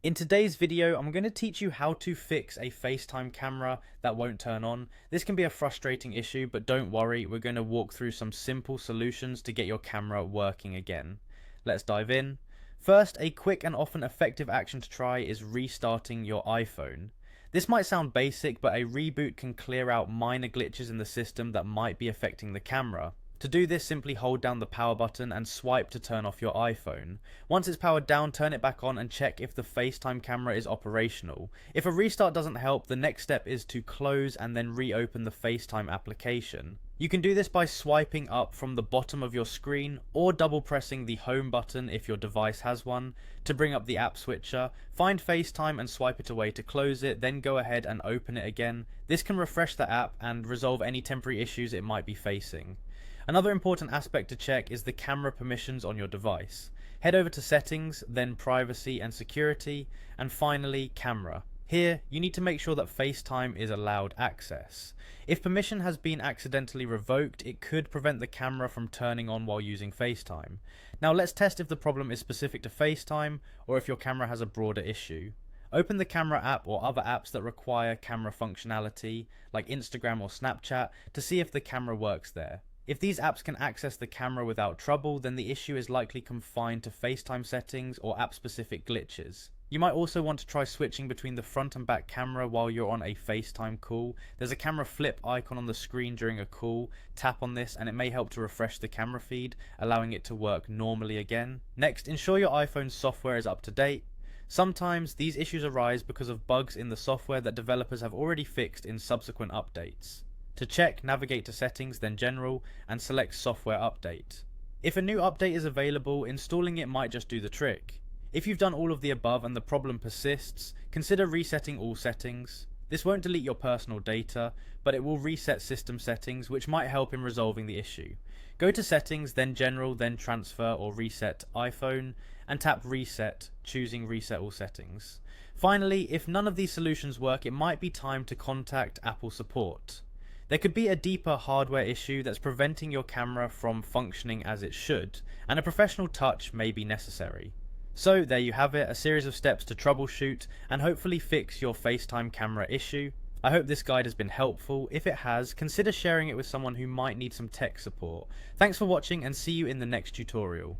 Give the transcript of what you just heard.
In today's video, I'm going to teach you how to fix a FaceTime camera that won't turn on. This can be a frustrating issue, but don't worry, we're going to walk through some simple solutions to get your camera working again. Let's dive in. First, a quick and often effective action to try is restarting your iPhone. This might sound basic, but a reboot can clear out minor glitches in the system that might be affecting the camera. To do this, simply hold down the power button and swipe to turn off your iPhone. Once it's powered down, turn it back on and check if the FaceTime camera is operational. If a restart doesn't help, the next step is to close and then reopen the FaceTime application. You can do this by swiping up from the bottom of your screen or double pressing the home button if your device has one to bring up the app switcher. Find FaceTime and swipe it away to close it, then go ahead and open it again. This can refresh the app and resolve any temporary issues it might be facing. Another important aspect to check is the camera permissions on your device. Head over to Settings, then Privacy and Security, and finally Camera. Here, you need to make sure that FaceTime is allowed access. If permission has been accidentally revoked, it could prevent the camera from turning on while using FaceTime. Now let's test if the problem is specific to FaceTime or if your camera has a broader issue. Open the camera app or other apps that require camera functionality, like Instagram or Snapchat, to see if the camera works there. If these apps can access the camera without trouble, then the issue is likely confined to FaceTime settings or app-specific glitches. You might also want to try switching between the front and back camera while you're on a FaceTime call. There's a camera flip icon on the screen during a call. Tap on this and it may help to refresh the camera feed, allowing it to work normally again. Next, ensure your iPhone's software is up to date. Sometimes these issues arise because of bugs in the software that developers have already fixed in subsequent updates. To check, navigate to Settings, then General, and select Software Update. If a new update is available, installing it might just do the trick. If you've done all of the above and the problem persists, consider resetting all settings. This won't delete your personal data, but it will reset system settings, which might help in resolving the issue. Go to Settings, then General, then Transfer or Reset iPhone, and tap Reset, choosing Reset all settings. Finally, if none of these solutions work, it might be time to contact Apple support. There could be a deeper hardware issue that's preventing your camera from functioning as it should, and a professional touch may be necessary. So there you have it, a series of steps to troubleshoot and hopefully fix your FaceTime camera issue. I hope this guide has been helpful. If it has, consider sharing it with someone who might need some tech support. Thanks for watching and see you in the next tutorial.